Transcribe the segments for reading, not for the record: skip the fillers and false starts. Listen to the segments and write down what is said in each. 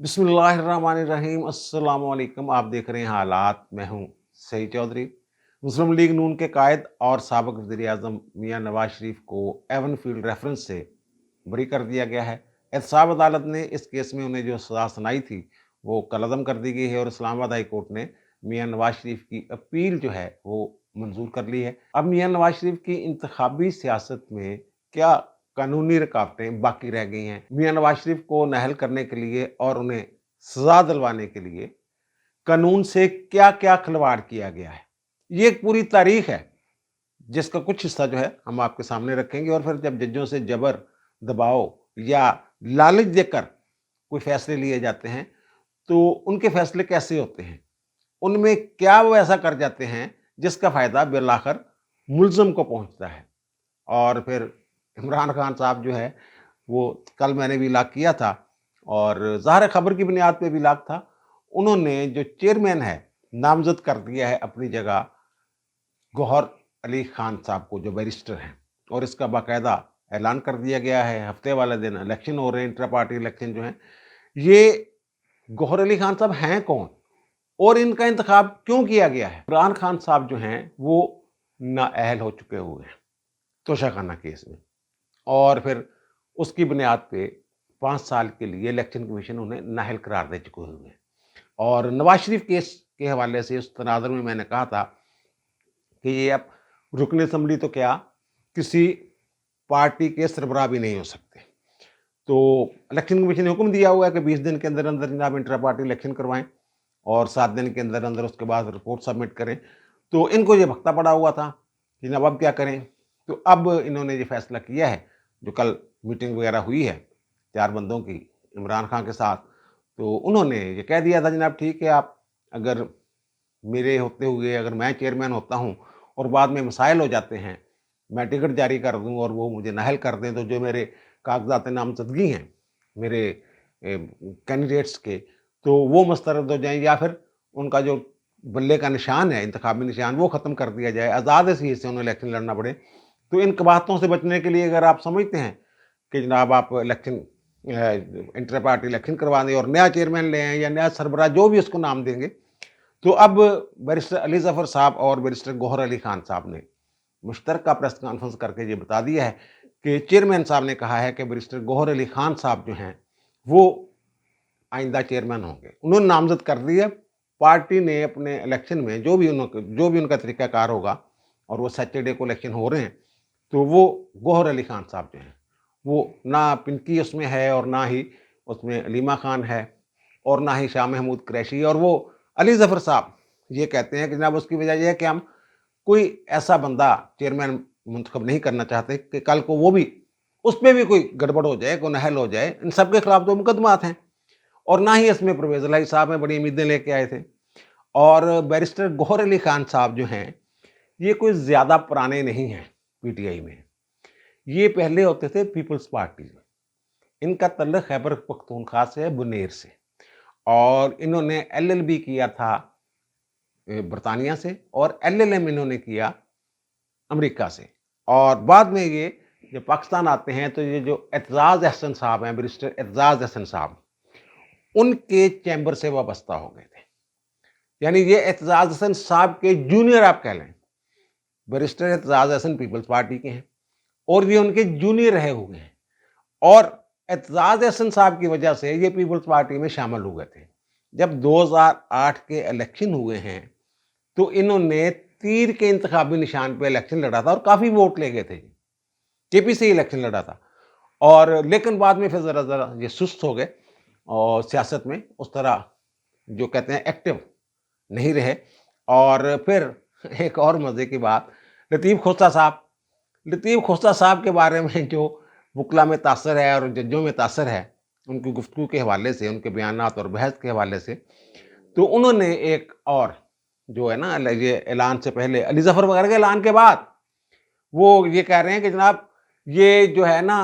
बिस्मिल्लाहिर्रहमानिर्रहीम। अस्सलाम वालेकुम। आप देख रहे हैं हालात। मैं हूं सईद चौधरी। मुस्लिम लीग नून के कायद और साबिक वज़ीर-ए-आज़म मियां नवाज शरीफ को एवन फील्ड रेफरेंस से बरी कर दिया गया है। एहतसाब अदालत ने इस केस में उन्हें जो सज़ा सुनाई थी वो कलअदम कर दी गई है और इस्लामाबाद हाई कोर्ट ने मियां नवाज शरीफ की अपील जो है वो मंजूर कर ली है। अब मियां नवाज शरीफ की इंतखाबी सियासत में क्या कानूनी रुकावटें बाकी रह गई हैं? मियां नवाज शरीफ को नाअहल करने के लिए और उन्हें सजा दिलवाने के लिए कानून से क्या-क्या खिलवाड़ किया गया है? ये एक पूरी तारीख है, जिसका कुछ हिस्सा जो है हम आपके सामने रखेंगे और फिर जब जजों से जबर, दबाव या लालच देकर कोई फैसले लिए जाते हैं, तो उनके फैसले कैसे होते हैं? उनमें क्या वो ऐसा कर जाते हैं जिसका फ़ायदा बिलाखिर मुल्ज़िम को पहुँचता है? और फिर इमरान खान साहब जो है वो कल मैंने भी इलाक़ किया था और ज़ाहिर खबर की बुनियाद पे भी इलाक़ था। उन्होंने जो चेयरमैन है नामज़द कर दिया है अपनी जगह गौहर अली खान साहब को, जो बैरिस्टर हैं, और इसका बाकायदा ऐलान कर दिया गया है। हफ्ते वाले दिन इलेक्शन हो रहे हैं, इंटर पार्टी इलेक्शन जो हैं। ये गौहर अली खान साहब हैं कौन और इनका इंतखाब क्यों किया गया है? इमरान खान साहब जो हैं वो नाअहल हो चुके हुए हैं तोशाखाना केस में, और फिर उसकी बुनियाद पे 5 साल के लिए इलेक्शन कमीशन उन्हें नाअहल करार दे चुके हुए हैं। और नवाज शरीफ केस के हवाले से उस तनाज़ुर में मैंने कहा था कि ये अब रुकन असम्बली तो क्या, किसी पार्टी के सरबराह भी नहीं हो सकते। तो इलेक्शन कमीशन ने हुक्म दिया हुआ है कि 20 दिन के अंदर अंदर जनाब इंटर पार्टी इलेक्शन करवाएं और 7 दिन के अंदर अंदर उसके बाद रिपोर्ट सबमिट करें। तो इनको ये भक्ता पड़ा हुआ था कि जनाब अब क्या करें। तो अब इन्होंने ये फैसला किया है, जो कल मीटिंग वगैरह हुई है 4 बंदों की इमरान खान के साथ, तो उन्होंने ये कह दिया था जनाब ठीक है, आप अगर मेरे होते हुए अगर मैं चेयरमैन होता हूँ और बाद में मसाइल हो जाते हैं, मैं टिकट जारी कर दूँ और वो मुझे नाअहल कर दें, तो जो मेरे कागज़ात नामज़दगी हैं मेरे कैंडिडेट्स के, तो वो मुस्तरद हो जाएँ या फिर उनका जो बल्ले का निशान है, इंतखाबी निशान, वो ख़त्म कर दिया जाए, आज़ाद सीट से उन्हें इलेक्शन लड़ना पड़े। तो इन कबाहतों से बचने के लिए अगर आप समझते हैं कि जनाब आप इलेक्शन इंटर पार्टी इलेक्शन करवा दें और नया चेयरमैन ले आएँ या नया सरबराह जो भी उसको नाम देंगे, तो अब बैरिस्टर अली ज़फ़र साहब और बैरिस्टर गौहर अली खान साहब ने मुश्तरका प्रेस कॉन्फ्रेंस करके ये बता दिया है कि चेयरमैन साहब ने कहा है कि बैरिस्टर गौहर अली खान साहब जो हैं वो आइंदा चेयरमैन होंगे। उन्होंने नामज़द कर दिया। पार्टी ने अपने इलेक्शन में जो भी उनका तरीक़ाकार होगा, और वो सैटरडे को इलेक्शन हो रहे हैं, तो वो गौहर अली खान साहब जो हैं वो ना पिंकी उसमें है और ना ही उसमें अलीमा खान है और ना ही शाह महमूद कुरैशी, और वो अली ज़फ़र साहब ये कहते हैं कि जनाब उसकी वजह ये है कि हम कोई ऐसा बंदा चेयरमैन मुंतखब नहीं करना चाहते कि कल को वो भी उसमें भी कोई गड़बड़ हो जाए, कोई नाअहल हो जाए। इन सब के खिलाफ तो मुकदमात हैं और ना ही इसमें परवेज़ इलाही साहब हैं, बड़ी उम्मीदें लेके आए थे। और बैरिस्टर गौहर अली खान साहब जो हैं ये कोई ज़्यादा पुराने नहीं हैं पीटीआई में। ये पहले होते थे पीपल्स पार्टी में। इनका तल्लुक़ खैबर पख्तूनख्वा से है, बुनेर से, और इन्होंने एलएलबी किया था बरतानिया से और एलएलएम इन्होंने किया अमेरिका से। और बाद में ये जब पाकिस्तान आते हैं तो ये जो एतजाज़ अहसन साहब हैं, बैरिस्टर एतजाज़ अहसन साहब, उनके चैम्बर से वाबस्ता हो गए थे। यानी ये एतजाज़ अहसन साहब के जूनियर आप कह लें। बैरिस्टर एतजाज़ अहसन पीपल्स पार्टी के हैं और ये उनके जूनियर रहे हुए हैं, और एतजाज़ अहसन साहब की वजह से ये पीपल्स पार्टी में शामिल हो गए थे। जब 2008 के इलेक्शन हुए हैं तो इन्होंने तीर के इंतखाबी निशान पे इलेक्शन लड़ा था और काफ़ी वोट ले गए थे। जेपी से इलेक्शन लड़ा था, और लेकिन बाद में फिर ज़रा ये सुस्त हो गए और सियासत में उस तरह जो कहते हैं एक्टिव नहीं रहे। और फिर एक और मज़े की बात, लतीफ़ खोसा साहब के बारे में जो वकला में तासर है और जजों में तासर है, उनकी गुफ्तगू के हवाले से, उनके बयानात और बहस के हवाले से, तो उन्होंने एक और जो है ना ये ऐलान से पहले, अली ज़फ़र वगैरह के ऐलान के बाद, वो ये कह रहे हैं कि जनाब ये जो है ना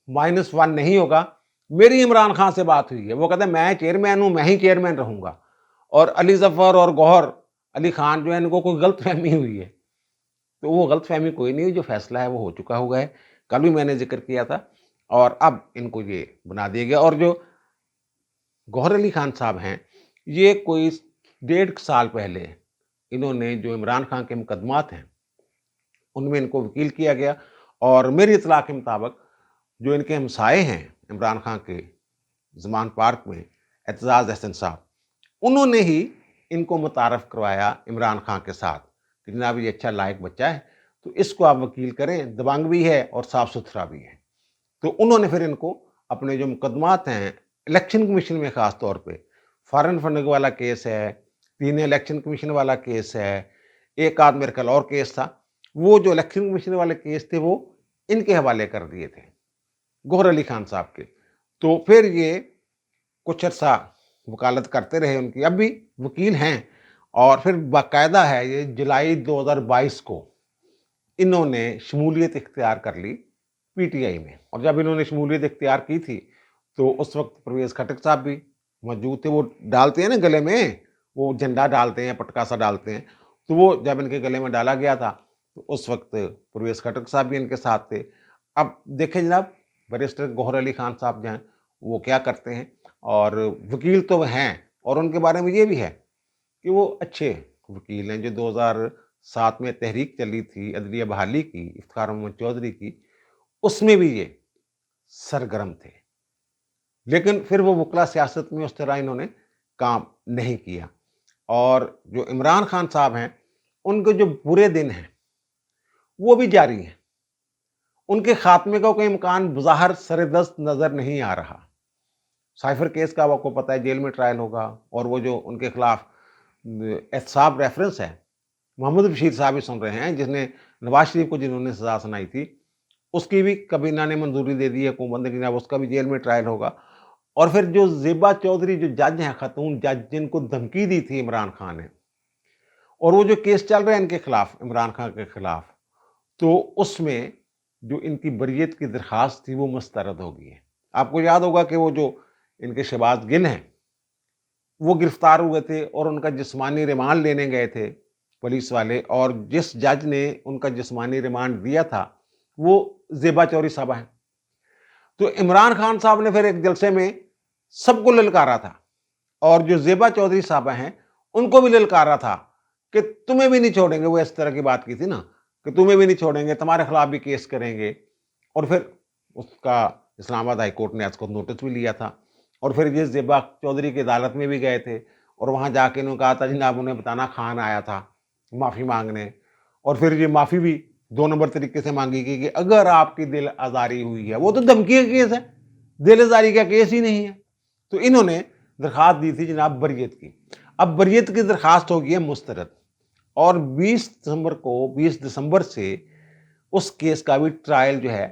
-1 नहीं होगा। मेरी इमरान खान से बात हुई है, वो कहते हैं मैं चेयरमैन हूँ, मैं ही चेयरमैन रहूँगा, और अली ज़फ़र और गौहर अली खान जो है इनको कोई गलतफ़हमी हुई है। तो वो गलतफ़हमी कोई नहीं हुई, जो फ़ैसला है वो हो चुका हुआ है। कल भी मैंने ज़िक्र किया था और अब इनको ये बना दिया गया। और जो गौहर अली खान साहब हैं, ये कोई 1.5 साल पहले इन्होंने जो इमरान खान के मुकदमात हैं, उनमें इनको वकील किया गया और मेरी इत्तला के मुताबिक जो इनके हमसाये हैं इमरान खान के ज़मान पार्क में, एतजाज़ अहसन साहब, उन्होंने ही इनको मुतारफ़ करवाया इमरान खान के साथ कि जनाब ये अच्छा लायक बच्चा है, तो इसको आप वकील करें, दबंग भी है और साफ़ सुथरा भी है। तो उन्होंने फिर इनको अपने जो मुकदमात हैं, इलेक्शन कमीशन में ख़ास तौर पे फॉरेन फंडिंग वाला केस है, 3 इलेक्शन कमीशन वाला केस है, एक आध मेरे ख्याल और केस था, वो जो इलेक्शन कमीशन वाले केस थे वो इनके हवाले कर दिए थे, गौहर अली खान साहब के। तो फिर ये कुछ अर्सा वकालत करते रहे उनकी, अब भी वकील हैं और फिर बाकायदा है ये जुलाई 2022 को इन्होंने शमूलियत इख्तियार कर ली पीटीआई में। और जब इन्होंने शमूलियत इख्तियार की थी तो उस वक्त परवेज़ खटक साहब भी मौजूद थे। वो डालते हैं ना गले में, वो झंडा डालते हैं, पटका सा डालते हैं, तो वो जब इनके गले में डाला गया था तो उस वक्त परवेज़ खटक साहब भी इनके साथ थे। अब देखें जनाब, बैरिस्टर गौहर अली खान साहब जो हैं वो क्या करते हैं, और वकील तो वो हैं और उनके बारे में ये भी है कि वो अच्छे वकील हैं। जो 2007 में तहरीक चली थी अदलिया बहाली की, इफ्तिखार मोहम्मद चौधरी की, उसमें भी ये सरगर्म थे, लेकिन फिर वो वकला सियासत में उस तरह इन्होंने काम नहीं किया। और जो इमरान खान साहब हैं, उनके जो बुरे दिन हैं वो भी जारी हैं, उनके खात्मे का कोई इम्कान बज़ाहिर सरदस्त नज़र नहीं आ रहा। साइफर केस का आपको पता है जेल में ट्रायल होगा, और वो जो उनके खिलाफ एहतसाब रेफरेंस है, मोहम्मद बशीर साहब ही सुन रहे हैं, जिसने नवाज शरीफ को जिन्होंने सजा सुनाई थी, उसकी भी कबीना ने मंजूरी दे दी है हुकूमत ने कि जनाब उसका भी जेल में ट्रायल होगा। और फिर जो ज़ेबा चौधरी जो जज हैं, खातून जज, जिनको धमकी दी थी इमरान खान ने, और वो जो केस चल रहा है इनके खिलाफ, इमरान खान के खिलाफ, तो उसमें जो इनकी बरियत की दरख्वास्त थी वो मुस्तरद हो गई है। आपको याद होगा कि वो जो इनके शहबाज गिल हैं, वो गिरफ्तार हुए थे और उनका जिस्मानी रिमांड लेने गए थे पुलिस वाले, और जिस जज ने उनका जिस्मानी रिमांड दिया था वो ज़ेबा चौधरी साहबा हैं। तो इमरान खान साहब ने फिर एक जलसे में सबको ललकारा था, और जो ज़ेबा चौधरी साहबा हैं उनको भी ललकारा था कि तुम्हें भी नहीं छोड़ेंगे। वो इस तरह की बात की थी ना कि तुम्हें भी नहीं छोड़ेंगे, तुम्हारे खिलाफ भी केस करेंगे। और फिर उसका इस्लामाबाद हाई कोर्ट ने उसको नोटिस भी लिया था, और फिर ये ज़ेबा चौधरी की अदालत में भी गए थे, और वहाँ जाके इन्होंने कहा था जनाब उन्हें बताना खान आया था माफ़ी मांगने, और फिर ये माफ़ी भी 2 नंबर तरीके से मांगी गई कि अगर आपकी दिल आज़ारी हुई है। वो तो धमकी का केस है, दिल आज़ारी का केस ही नहीं है। तो इन्होंने दरख्वास्त दी थी जनाब बरियत की। अब बरियत की दरख्वास्त हो गई है मुस्तरद, और 20 दिसंबर से उस केस का भी ट्रायल जो है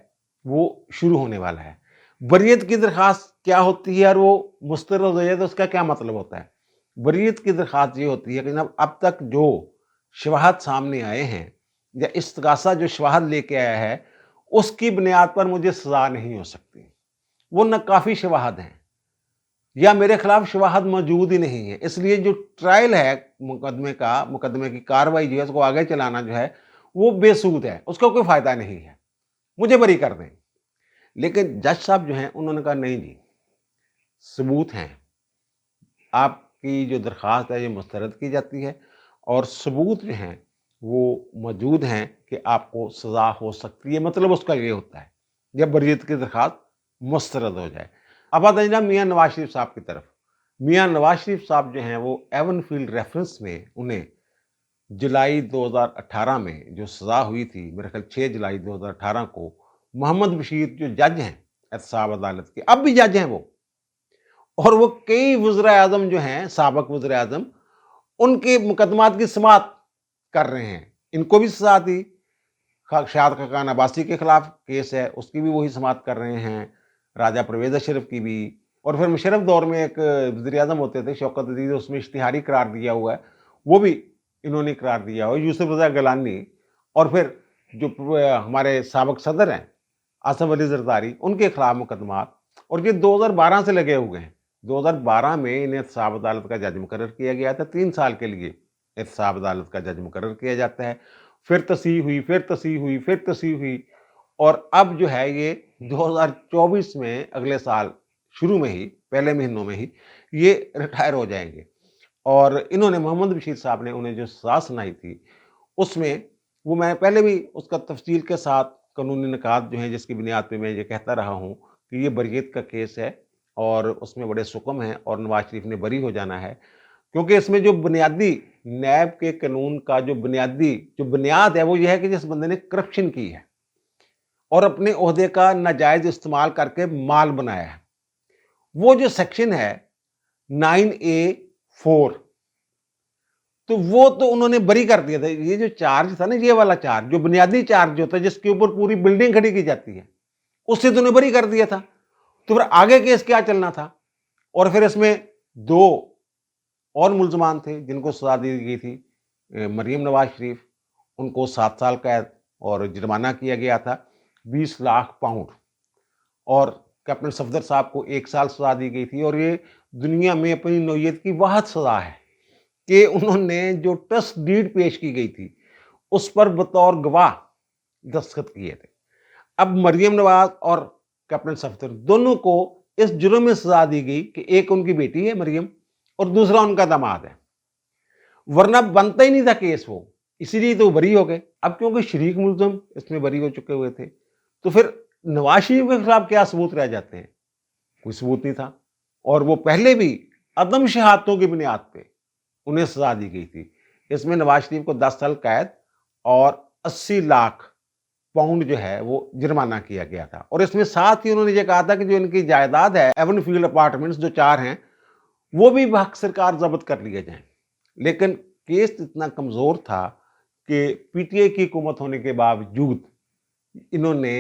वो शुरू होने वाला है। बरियत की दरख्वास्त क्या होती है और वो मुस्तरद हो जाए तो उसका क्या मतलब होता है? बरियत की दरख्वास्त ये होती है कि जनाब अब तक जो शवाहद सामने आए हैं या इस्तगासा जो शवाहद लेके आया है, उसकी बुनियाद पर मुझे सजा नहीं हो सकती। वो नाकाफी शवाहद हैं या मेरे खिलाफ शवाहद मौजूद ही नहीं है, इसलिए जो ट्रायल है मुकदमे की कार्रवाई जो है उसको आगे चलाना जो है वो बेसूद है, उसका कोई फायदा नहीं है, मुझे बरी कर दें। लेकिन जज साहब जो हैं उन्होंने कहा नहीं जी, सबूत हैं, आपकी जो दरख्वास्त है ये मुस्तरद की जाती है, और सबूत जो हैं वो मौजूद हैं कि आपको सज़ा हो सकती है। मतलब उसका ये होता है जब बरियत की दरख्वास्त मुस्तरद हो जाए। अब आते हैं जनाब मियाँ नवाज शरीफ साहब की तरफ। मियाँ नवाज शरीफ साहब जो हैं वो एवनफील्ड रेफरेंस में उन्हें जुलाई 2018 में जो सज़ा हुई थी, मेरे ख्याल 6 जुलाई 2018 को, मोहम्मद बशीर जो जज हैं एहतसाब अदालत के, अब भी जज हैं वो, और वो कई वज़ीर-ए-आज़म जो हैं, साबिक़ वज़ीर-ए-आज़म, उनके मुकदमात की समाअत कर रहे हैं। इनको भी सज़ा दी, शाद खाकान अब्बासी के खिलाफ केस है, उसकी भी वही समाअत कर रहे हैं, राजा परवेज़ अशरफ की भी, और फिर मुशर्रफ दौर में एक वज़ीर-ए-आज़म होते थे शौकत अज़ीज़, उसमें इश्तिहारी करार दिया हुआ है, वो भी इन्होंने करार दिया हुआ है, यूसुफ रज़ा गिलानी, और फिर जो हमारे साबिक़ सदर हैं आसिफ अली ज़रदारी, उनके खिलाफ मुकदमात, और ये 2012 से लगे हुए हैं। 2012 में इन्हें एहतसाब अदालत का जज मुकर्रर किया गया था, 3 साल के लिए एहतसाब अदालत का जज मुकर्रर किया जाता है। फिर तसीह हुई, फिर तसीह हुई, फिर तसीह हुई, और अब जो है ये 2024 में, अगले साल शुरू में ही, पहले महीनों में ही یہ ریٹائر ہو جائیں گے۔ اور انہوں نے محمد بشیر صاحب نے انہیں جو سزا سنائی تھی اس میں وہ میں پہلے بھی اس کا تفصیل کے ساتھ قانونی نکات جو ہیں جس کی بنیاد پہ میں یہ کہتا رہا ہوں کہ یہ بریت کا کیس ہے اور اس میں بڑے سکم ہیں اور نواز شریف نے بری ہو جانا ہے، کیونکہ اس میں جو بنیادی نیب کے قانون کا جو بنیاد ہے وہ یہ ہے کہ جس بندے نے کرپشن کی ہے اور اپنے عہدے کا ناجائز استعمال کر کے مال بنایا ہے، وہ جو سیکشن ہے 9A4، تو وہ تو انہوں نے بری کر دیا تھا۔ یہ جو چارج تھا نا، یہ والا چارج جو بنیادی چارج ہوتا ہے جس کے اوپر پوری بلڈنگ کھڑی کی جاتی ہے، اس سے تو انہیں بری کر دیا تھا۔ تو پھر آگے کیس کیا چلنا تھا؟ اور پھر اس میں 2 اور ملزمان تھے جن کو سزا دی گئی تھی، مریم نواز شریف، ان کو 7 سال قید اور جرمانہ کیا گیا تھا 20 لاکھ پاؤنڈ، اور کیپٹن صفدر صاحب کو 1 سال سزا دی گئی تھی، اور یہ دنیا میں اپنی نوعیت کی واحد سزا ہے کہ انہوں نے جو ٹرسٹ ڈیڈ پیش کی گئی تھی اس پر بطور گواہ دستخط کیے تھے۔ اب مریم نواز اور کیپٹن صفدر دونوں کو اس جرم میں سزا دی گئی کہ ایک ان کی بیٹی ہے مریم اور دوسرا ان کا داماد ہے، ورنہ بنتا ہی نہیں تھا کیس، وہ اسی لیے تو وہ بری ہو گئے۔ اب کیونکہ شریک ملزم اس میں بری ہو چکے ہوئے تھے تو پھر نواز شریف کے خلاف کیا ثبوت رہ جاتے ہیں؟ کوئی ثبوت نہیں تھا، اور وہ پہلے بھی عدم شہادتوں کی بنیاد پہ انہیں سزا دی گئی تھی۔ اس میں نواز شریف کو 10 سال قید اور 80 لاکھ پاؤنڈ جو ہے وہ جرمانہ کیا گیا تھا، اور اس میں ساتھ ہی انہوں نے یہ کہا تھا کہ جو ان کی جائیداد ہے ایون فیلڈ اپارٹمنٹس جو 4 ہیں وہ بھی بحق سرکار ضبط کر لیے جائیں۔ لیکن کیس اتنا کمزور تھا کہ پی ٹی آئی کی حکومت ہونے کے باوجود انہوں نے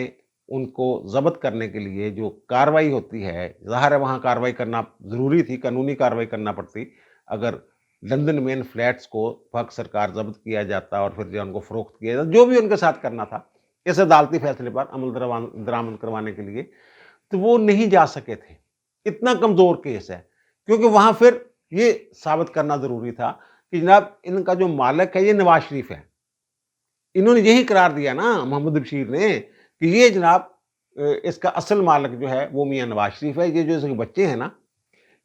ان کو ضبط کرنے کے لیے جو کاروائی ہوتی ہے، ظاہر ہے وہاں کاروائی کرنا ضروری تھی، قانونی کاروائی کرنا پڑتی اگر لندن میں ان فلیٹس کو بحق سرکار ضبط کیا جاتا اور پھر جو ان کو فروخت کیا جاتا، جو بھی ان کے ساتھ کرنا تھا اس عدالتی فیصلے پر عمل درآمد کروانے کے لیے، تو وہ نہیں جا سکے تھے۔ اتنا کمزور کیس ہے، کیونکہ وہاں پھر یہ ثابت کرنا ضروری تھا کہ جناب ان کا جو مالک ہے یہ نواز شریف ہے۔ انہوں نے یہی قرار دیا نا محمد بشیر نے کہ یہ جناب اس کا اصل مالک جو ہے وہ میاں نواز شریف ہے، یہ جو اس کے بچے ہیں نا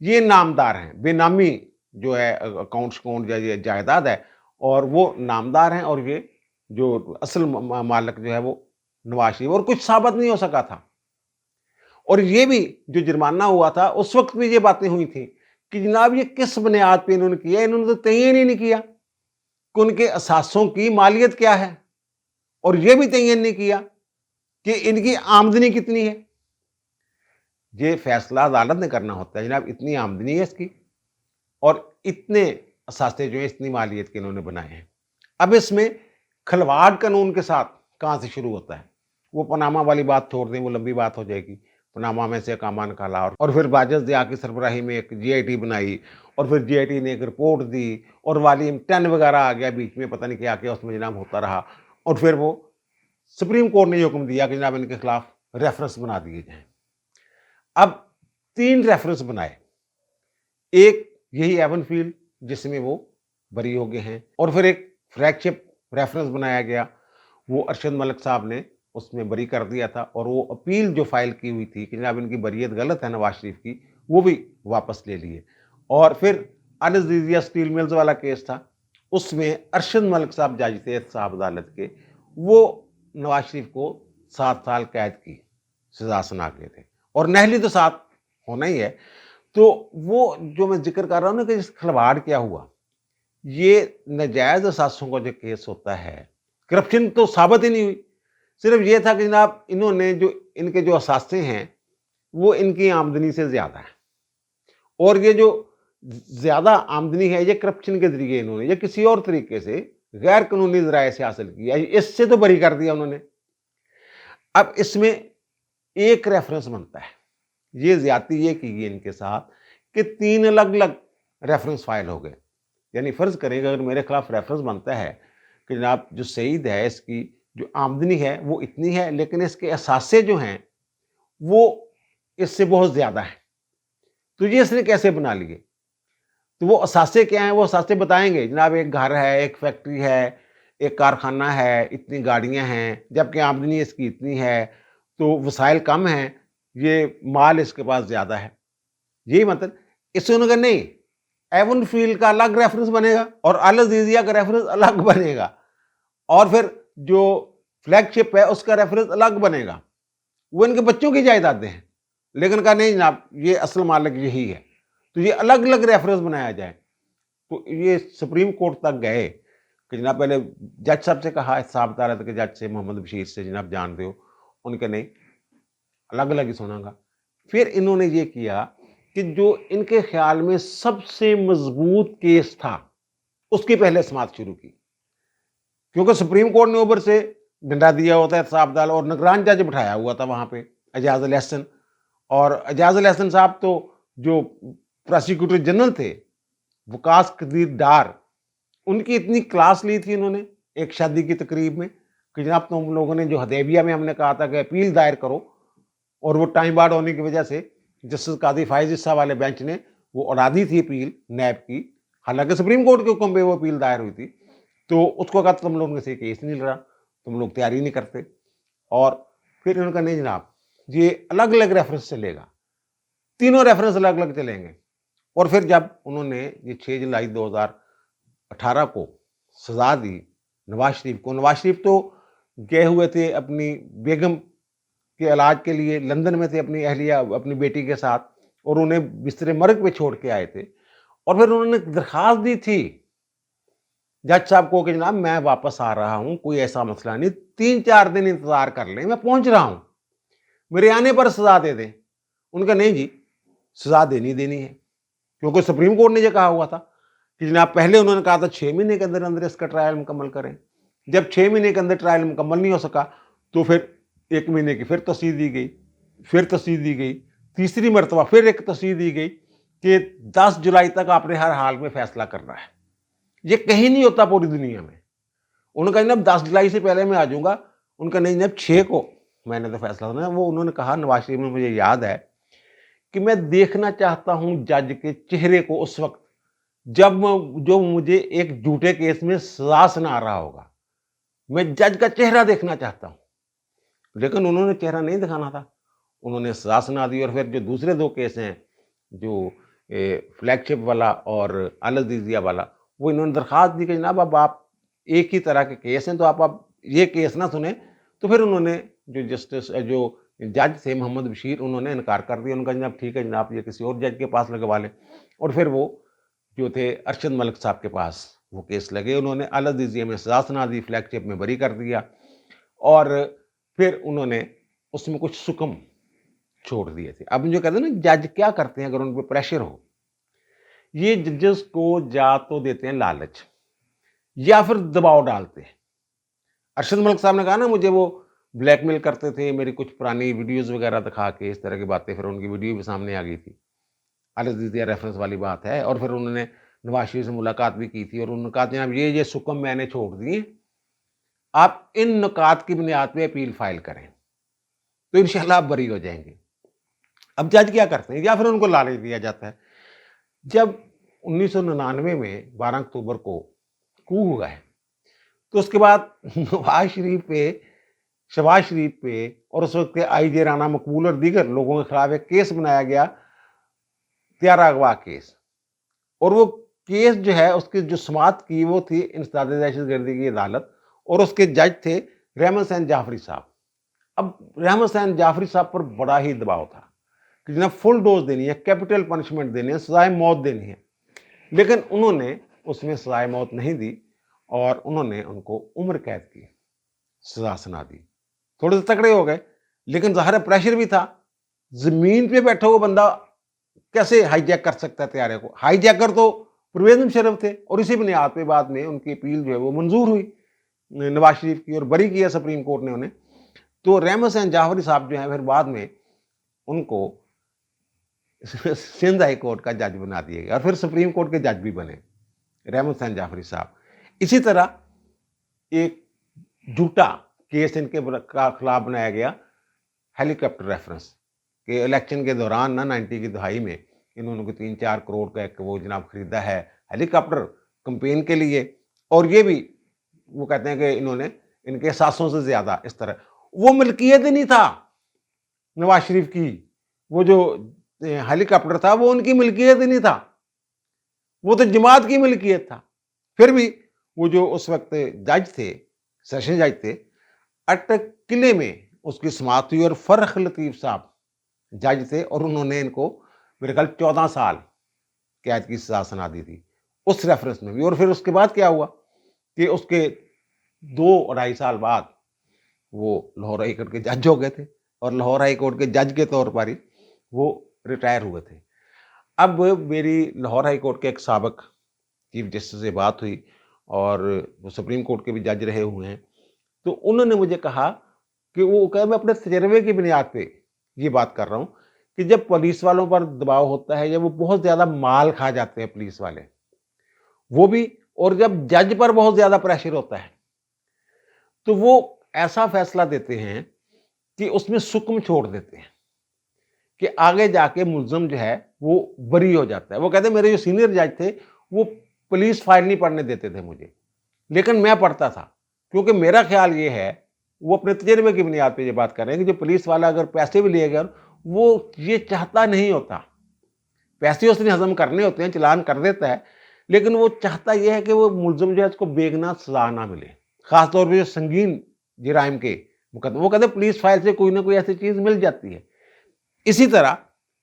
یہ نامدار ہیں، بے نامی جو ہے اکاؤنٹ یا یہ جائیداد ہے اور وہ نامدار ہیں، اور یہ جو اصل مالک جو ہے وہ نواز شریف، اور کچھ ثابت نہیں ہو سکا تھا۔ اور یہ بھی جو جرمانہ ہوا تھا اس وقت بھی یہ باتیں ہوئی تھیں کہ جناب یہ کس بنیاد پہ انہوں نے کیا، انہوں نے تو تعین ہی نہیں کیا کہ ان کے اثاثوں کی مالیت کیا ہے، اور یہ بھی تعین نہیں کیا کہ ان کی آمدنی کتنی ہے۔ یہ فیصلہ عدالت نے کرنا ہوتا ہے، جناب اتنی آمدنی ہے اس کی اور اتنے اثاثے جو ہیں اتنی مالیت کے انہوں نے بنائے ہیں۔ اب اس میں کھلواڑ قانون کے ساتھ کہاں سے شروع ہوتا ہے؟ وہ پاناما والی بات چھوڑ دیں، وہ لمبی بات ہو جائے گی۔ پاناما میں سے اقامہ نکالا اور پھر باجد ضیاء کی سربراہی میں ایک جی آئی ٹی بنائی، اور پھر جی آئی ٹی نے ایک رپورٹ دی اور والیوم 10 وغیرہ آ گیا بیچ میں، پتہ نہیں کیا کیا اس میں جناب ہوتا رہا، اور پھر وہ سپریم کورٹ نے یہ حکم دیا کہ جناب ان کے خلاف ریفرنس بنا دیے جائیں۔ اب 3 ریفرنس بنائے، ایک یہی ایون فیلڈ جس میں وہ بری ہو گئے ہیں، اور پھر ایک فلیگ شپ ریفرنس بنایا گیا، وہ ارشد ملک صاحب نے اس میں بری کر دیا تھا، اور وہ اپیل جو فائل کی ہوئی تھی کہ جناب ان کی بریت غلط ہے نواز شریف کی، وہ بھی واپس لے لیے۔ اور پھر انزیزیا اسٹیل ملز والا کیس تھا، اس میں ارشد ملک صاحب جج تھے صاحب عدالت کے، وہ نواز شریف کو 7 سال قید کی سزا سنا کے تھے، اور نہلی تو 7 ہونا ہی ہے۔ تو وہ جو میں ذکر کر رہا ہوں نا کہ اس کھلواڑ کیا ہوا، یہ ناجائز اثاثوں کا جو کیس ہوتا ہے، کرپشن تو ثابت ہی نہیں ہوئی، صرف یہ تھا کہ جناب انہوں نے جو ان کے جو اثاثے ہیں وہ ان کی آمدنی سے زیادہ ہیں، اور یہ جو زیادہ آمدنی ہے یہ کرپشن کے ذریعے انہوں نے یا کسی اور طریقے سے غیر قانونی ذرائع سے حاصل کیا، اس سے تو بری کر دیا انہوں نے۔ اب اس میں ایک ریفرنس بنتا ہے، یہ زیادتی یہ کی گئی ان کے ساتھ کہ 3 الگ الگ ریفرنس فائل ہو گئے۔ یعنی فرض کریں کہ اگر میرے خلاف ریفرنس بنتا ہے کہ جناب جو سعید ہے اس کی جو آمدنی ہے وہ اتنی ہے، لیکن اس کے اثاثے جو ہیں وہ اس سے بہت زیادہ ہیں، تو یہ اس نے کیسے بنا لیے؟ تو وہ اثاثے کیا ہیں؟ وہ اثاثے بتائیں گے جناب ایک گھر ہے، ایک فیکٹری ہے، ایک کارخانہ ہے، اتنی گاڑیاں ہیں، جبکہ آمدنی اس کی اتنی ہے، تو وسائل کم ہیں، یہ مال اس کے پاس زیادہ ہے۔ یہی مطلب इससे उन्होंने कहा नहीं, एवन फील्ड का अलग रेफरेंस बनेगा और अल अज़ीज़िया का रेफरेंस अलग बनेगा, और फिर जो फ्लैगशिप है उसका रेफरेंस अलग बनेगा। वो इनके बच्चों की जायदादें हैं, लेकिन कहा नहीं जनाब, ये असल मालिक यही है, तो ये अलग अलग रेफरेंस बनाया जाए। तो ये सुप्रीम कोर्ट तक गए कि जनाब पहले जज साहब से कहा, साहब अदालत के जज से, मोहम्मद बशीर से, जनाब जानते हो, उनके नहीं, अलग अलग ही सुनागा। फिर इन्होंने ये किया कि जो इनके ख्याल में सबसे मजबूत केस था उसकी पहले समाअत शुरू की, क्योंकि सुप्रीम कोर्ट ने ऊपर से डंडा दिया होता है साहब अदालत, और निगरान जज बिठाया हुआ था वहां पे एजाज अल एहसन, और एजाज अल एहसन साहब तो जो प्रोसिक्यूटर जनरल थे वकास कदीर डार, उनकी इतनी क्लास ली थी इन्होंने एक शादी की तकरीब में कि जनाब तुम लोगों ने जो हदैबिया में हमने कहा था कि अपील दायर करो, और वो टाइम बार्ड होने की वजह से जस्टिस कादी फाइज इस्सा वाले बेंच ने वो उड़ा दी थी अपील नैब की, हालांकि सुप्रीम कोर्ट के हुक्म पे वो अपील दायर हुई थी, तो उसको कहा तुम लोगों से केस नहीं लड़ा, तुम लोग तैयारी नहीं करते। और फिर उन्होंने कहा नहीं जनाब, ये अलग अलग रेफरेंस चलेगा, तीनों रेफरेंस अलग अलग चलेंगे। और फिर जब उन्होंने ये 6 जुलाई 2018 को सजा दी नवाज शरीफ को, नवाज शरीफ तो गए हुए थे अपनी बेगम के इलाज के लिए, लंदन में थे अपनी अहलिया अपनी बेटी के साथ, और उन्हें बिस्तरे मर्ग पे छोड़ के आए थे, और फिर उन्होंने दरखास्त दी थी जज साहब को कि जनाब मैं वापस आ रहा हूं, कोई ऐसा मसला नहीं, 3-4 दिन इंतजार कर लें, मैं पहुंच रहा हूं, मेरे आने पर सजा दे दें। उनका नहीं जी, सजा देनी है, क्योंकि सुप्रीम कोर्ट ने ये कहा हुआ था कि जनाब पहले उन्होंने कहा था 6 महीने के अंदर अंदर इसका ट्रायल मुकम्मल करें। जब 6 महीने के अंदर ट्रायल मुकम्मल नहीं हो सका तो फिर 1 महीने की फिर तस्दीद दी गई, फिर तस्दीद दी गई, तीसरी मरतबा फिर एक तस्दीद दी गई कि 10 जुलाई तक आपने हर हाल में फैसला करना है। ये कहीं नहीं होता पूरी दुनिया में। उन्होंने कहा जनाब 10 जुलाई से पहले मैं आ जाऊंगा, उनका नहीं जनाब 6 को मैंने तो फैसला करना। वो उन्होंने कहा, नवाज शरीफ में मुझे याद है कि मैं देखना चाहता हूं जज के चेहरे को उस वक्त जब जो मुझे एक झूठे केस में सजा सुना रहा होगा, मैं जज का चेहरा देखना चाहता हूं। लेकिन उन्होंने चेहरा नहीं दिखाना था, उन्होंने सजा सुना दी। और फिर जो दूसरे 2 केस हैं, जो फ्लैगशिप वाला और अल अज़ीज़िया वाला, वो इन्होंने दरखास्त दी कि जनाब अब आप एक ही तरह के केस हैं तो आप ये केस ना सुने। तो फिर उन्होंने जो जज थे मोहम्मद बशीर, उन्होंने इनकार कर दिया। उनका जनाब ठीक है जनाब, ये किसी और जज के पास लगवा लें। और फिर वो जो थे अरशद मलिक साहब के पास वो केस लगे, उन्होंने अल अज़ीज़िया में सजा सुना दी, फ्लैगशिप में बरी कर दिया, और फिर उन्होंने उसमें कुछ सुकम छोड़ दिए थे। अब जो कहते हैं ना जज क्या करते हैं अगर उन पर प्रेशर हो, ये जजेस को या तो देते हैं लालच या फिर दबाव डालते हैं। अरशद मलिक साहब ने कहा ना मुझे वो ब्लैकमेल करते थे, मेरी कुछ पुरानी वीडियोस वगैरह दिखा के इस तरह की बातें, फिर उनकी वीडियो भी सामने आ गई थी, अल अज़ीज़िया रेफरेंस वाली बात है। और फिर उन्होंने नवाज शरीफ से मुलाकात भी की थी और उन्होंने कहा जनाब ये सुकम मैंने छोड़ दिए, आप इन नुकात की बुनियाद पे अपील फाइल करें तो इंशाल्लाह आप बरी हो जाएंगे। अब जज क्या करते हैं, या फिर उनको लालच दिया जाता है। जब 1999 में 12 अक्टूबर को कू हुआ है, तो उसके बाद नवाज शरीफ पे, शहबाज शरीफ पे और उस वक्त के आईजी राना मकबूल और दीगर लोगों के खिलाफ एक केस बनाया गया, त्यारा अगवा केस। और वो केस जो है उसकी जो समाअत की वो थी इंसदाद दहशतगर्दी की अदालत, और उसके जज थे रहमत हुसैन जाफरी साहब। अब रहमत हुसैन जाफरी साहब पर बड़ा ही दबाव था कि जनाब फुल डोज देनी है, कैपिटल पनिशमेंट देनी है, सजाए मौत देनी है। लेकिन उन्होंने उसमें सजाए मौत नहीं दी और उन्होंने उनको उम्र कैद की सजा सुना दी। थोड़े से तगड़े हो गए, लेकिन ज़ाहिर प्रेशर भी था। जमीन पे बैठा हुआ बंदा कैसे हाईजैक कर सकता है तैयारे को? हाईजैकर तो परवेज मुशर्रफ थे, और इसी बुनियाद पे बाद में उनकी अपील जो है वो मंजूर हुई नवाज शरीफ की, और बरी किया सुप्रीम कोर्ट ने उन्हें। तो रहमत हुसैन जाफरी साहब जो है फिर बाद में उनको सिंध हाई कोर्ट का जज बना दिया गया और फिर सुप्रीम कोर्ट के जज भी बने रहमत हुसैन जाफरी साहब। इसी तरह एक झूठा केस इनके खिलाफ बनाया गया, हेलीकॉप्टर रेफरेंस के इलेक्शन के दौरान ना 90 की दहाई में इन्होंने 3-4 करोड़ का एक वो जनाब खरीदा है हेलीकॉप्टर कंपेन के लिए, और ये भी वो कहते हैं कि इन्होंने इनके सासों से ज्यादा इस तरह, वो मिल्कियत ही नहीं था नवाज शरीफ की, वो जो हेली कॉप्टर था वो उनकी मिल्कियत ही नहीं था, वो तो जमात की मिल्कियत था। फिर भी वो जो उस वक्त जज थे, सेशन जज थे, अटक किले में उसकी समाअत हुई और फर्ख लतीफ़ साहब जज थे और उन्होंने इनको मेरे ख्याल 14 साल कैद की सज़ा सुना दी थी उस रेफरेंस में भी। और फिर उसके बाद क्या हुआ कि उसके 2-2.5 साल बाद वो लाहौर हाई कोर्ट के जज हो गए थे और लाहौर हाई कोर्ट के जज के तौर पर ही वो रिटायर हुए थे। अब मेरी लाहौर हाई कोर्ट के एक साबिक चीफ जस्टिस से बात हुई और वो सुप्रीम कोर्ट के भी जज रहे हुए हैं, तो उन्होंने मुझे कहा कि वो कहा मैं अपने तजर्बे की बुनियाद पे ये बात कर रहा हूँ कि जब पुलिस वालों पर दबाव होता है, जब वो बहुत ज़्यादा माल खा जाते हैं पुलिस वाले, वो भी, और जब जज पर बहुत ज़्यादा प्रेशर होता है, तो वो ऐसा फैसला देते हैं कि उसमें सुकम छोड़ देते हैं कि आगे जाके मुल्ज़िम जो है वो बरी हो जाता है। वो कहते हैं मेरे जो सीनियर जज थे वो पुलिस फाइल नहीं पढ़ने देते थे मुझे, लेकिन मैं पढ़ता था, क्योंकि मेरा ख्याल ये है, वो अपने तजर्बे की बुनियाद पे ये बात कर रहे हैं कि जो पुलिस वाला अगर पैसे भी लिए गए वो ये चाहता नहीं होता, पैसे उसने हजम करने होते हैं, चालान कर देता है, लेकिन वो चाहता ये है कि वो मुल्ज़िम जो है उसको बेगुनाह सजा ना मिले, खासतौर पर जो संगीन जराइम के मुकदमे। वो कहते पुलिस फाइल से कोई ना कोई ऐसी चीज़ मिल जाती है। इसी तरह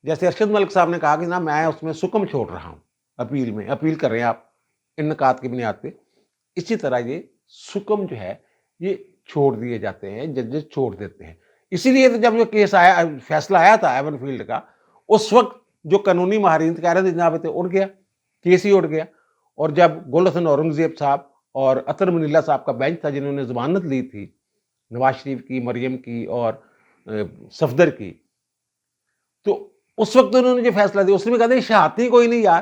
जैसे अरशद मलिक साहब ने कहा कि ना मैं उसमें सुकम छोड़ रहा हूँ, अपील में अपील कर रहे हैं आप इनकात की बुनियाद पे, इसी तरह ये सुकम जो है ये छोड़ दिए जाते हैं, जजेस छोड़ देते हैं। इसीलिए तो जब जो केस आया, फैसला आया था एवनफील्ड का, उस वक्त जो कानूनी माहिरीन कह रहे थे जनाब थे उड़ गया, केस ही उड़ गया। और जब गुल हसन औरंगजेब साहब और अतर मनीला साहब का बेंच था जिन्होंने जमानत ली थी नवाज शरीफ की, मरियम की और सफदर की, तो उस वक्त उन्होंने जो फैसला दिया उसमें कहते शहादत ही कोई नहीं यार,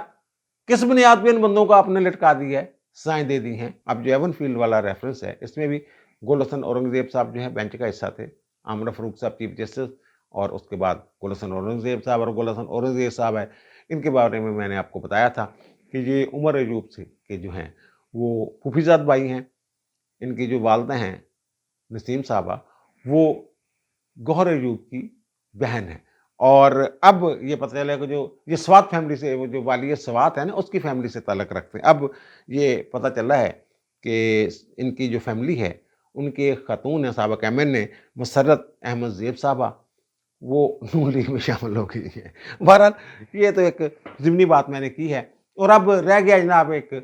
किस बुनियाद पे इन बंदों को आपने लटका दिया है, सजाएं दे दी हैं। अब जो एवनफील्ड वाला रेफरेंस है इसमें भी गुल हसन औरंगजेब साहब जो है बेंच का हिस्सा थे, आमना फरूक साहब चीफ जस्टिस, और उसके बाद गुल हसन औरंगजेब साहब। और गुल हसन औरंगजेब साहब है, इनके बारे में मैंने आपको बताया था कि ये उमर अयूब से के जो हैं वो फूफीजाद भाई हैं। इनकी जो वालदा हैं नसीम साहबा, वो गौहर अयूब की बहन है। और अब ये पता चला कि जो ये स्वात फैमिली से, वो जो वालिय स्वात है ना, उसकी फैमिली से ताल्लुक़ रखते हैं। अब ये पता चला है कि इनकी जो फैमिली है उनकी एक खातून है साबिक़ MNA मुसर्रत अहमद ज़ेब साहबा, वो नून लीग में शामिल हो गई है। बहरहाल ये तो एक ज़िमनी बात मैंने की है। और अब रह गया जनाब एक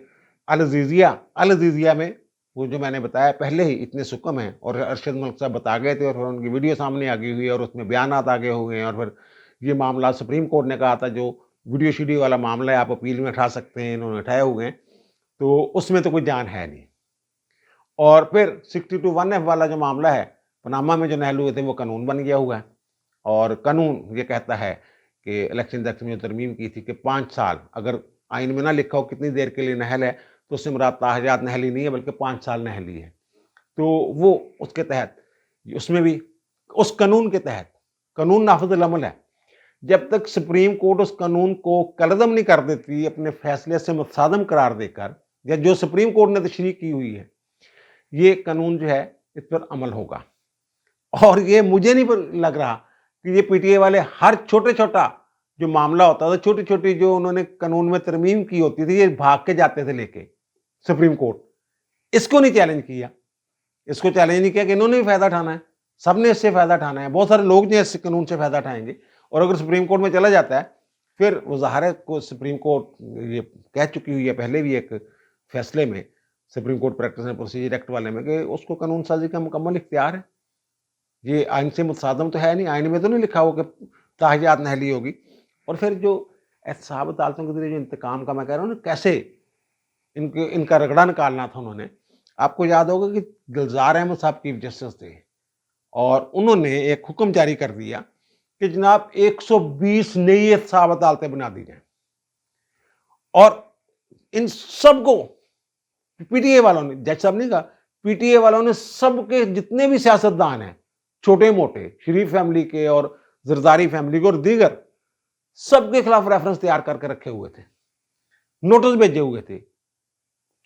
अल अज़ीज़िया में वो जो मैंने बताया पहले ही इतने सुकम हैं, और अरशद मलिक साहब बता गए थे और फिर उनकी वीडियो सामने आ गई हुई है और उसमें बयानात आगे हो गए हैं। और फिर ये मामला सुप्रीम कोर्ट ने कहा था जो वीडियो शीडियो वाला मामला है आप अपील में उठा सकते हैं, इन्होंने उठाए हुए हैं, तो उसमें तो कोई जान है नहीं। और फिर 62(1)F वाला जो मामला है पनामा में जो नहल हुए थे वो कानून बन गया हुआ है, और कानून ये कहता है कि इलेक्शन एक्ट में जो तरमीम की थी कि 5 साल, अगर आइन में ना लिखा हो कितनी देर के लिए नहल है, तो उससे मुराद ताहजात नहली नहीं है बल्कि 5 साल नहली है। तो वो उसके तहत, उसमें भी उस कानून के तहत, कानून नाफिज़ुल अमल है, जब तक सुप्रीम कोर्ट उस कानून को कलअदम नहीं कर देती अपने फैसले से मुतसादम करार देकर, या जो सुप्रीम कोर्ट ने तशरीह की हुई है, ये कानून जो है इस पर अमल होगा। और ये मुझे नहीं लग रहा कि ये PTI वाले हर छोटे छोटा जो मामला होता था, छोटी छोटी जो उन्होंने कानून में तरमीम की होती थी, ये भाग के जाते थे लेके सुप्रीम कोर्ट, इसको नहीं चैलेंज किया, इसको चैलेंज नहीं किया कि इन्होंने भी फायदा उठाना है, सबने इससे फायदा उठाना है, बहुत सारे लोग जो इस कानून से फायदा उठाएंगे। और अगर सुप्रीम कोर्ट में चला जाता है, फिर वो ज़ाहिर को सुप्रीम कोर्ट ये कह चुकी हुई है पहले भी एक फैसले में, supreme court practice and procedure act वाले में, कि उसको कानून साजी का मुकम्मल इख्तियार है। ये आइन से मुतसादम तो है नहीं, आइन में तो नहीं लिखा हो कि ताहजात नहली होगी। और फिर जो एहतसाब अदालतों के जरिए जो इंतकाम का मैं कह रहा हूँ ना, कैसे इनका रगड़ा निकालना था उन्होंने, आपको याद होगा कि गुलजार अहमद साहब चीफ जस्टिस थे और उन्होंने एक हुक्म जारी कर दिया कि जनाब 120 नई एहतसाब अदालतें बना दी जाएं, और इन सबको PTI वालों ने, जज साहब ने कहा, PTI वालों ने सबके जितने भी सियासतदान हैं, छोटे मोटे, शरीफ फैमिली के और जरदारी फैमिली के और दीगर, सबके खिलाफ रेफरेंस तैयार करके रखे हुए थे, नोटिस भेजे हुए थे,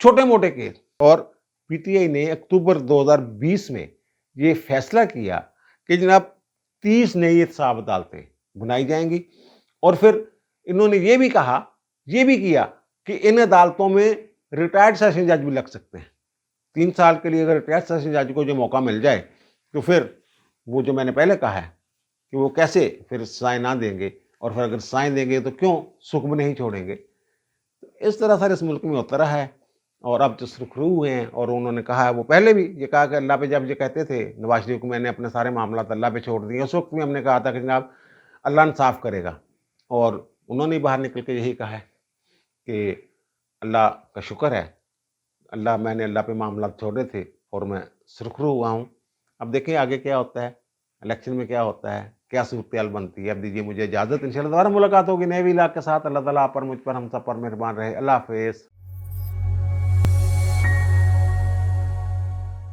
छोटे मोटे केस। और PTI ने अक्टूबर 2020 में ये फैसला किया कि जनाब 30 नई एहतसाब अदालतें बनाई जाएंगी, اور پھر انہوں نے یہ بھی کہا، یہ بھی کیا کہ ان عدالتوں میں ریٹائرڈ سیشن جج بھی لگ سکتے ہیں۔ 3 سال کے لیے اگر ریٹائرڈ سیشن جج کو جو موقع مل جائے تو پھر وہ جو میں نے پہلے کہا ہے کہ وہ کیسے پھر سائیں نہ دیں گے، اور پھر اگر سائیں دیں گے تو کیوں سکم نہیں چھوڑیں گے۔ اس طرح سر اس ملک میں ہوتا رہا ہے، اور اب جو سرخرو ہوئے ہیں، اور انہوں نے کہا ہے، وہ پہلے بھی یہ کہا کہ اللہ پہ جب یہ کہتے تھے نواز شریف کو میں نے اپنے سارے معاملات اللہ پہ چھوڑ دیے، اس وقت بھی ہم نے کہا تھا کہ جناب اللہ انصاف کرے گا، اور انہوں نے باہر نکل کے یہی کہا ہے کہ اللہ کا شکر ہے، میں نے اللہ پہ معاملات چھوڑے تھے اور میں سرخرو ہوا ہوں۔ اب دیکھیں آگے کیا ہوتا ہے، الیکشن میں کیا ہوتا ہے، کیا صورتحال بنتی ہے۔ اب دیجیے مجھے اجازت، انشاءاللہ دوبارہ ملاقات ہوگی نئے ویلاگ کے ساتھ۔ اللہ تعالیٰ آپ پر، مجھ پر، ہم سب پر مہربان رہے۔ اللہ حافظ۔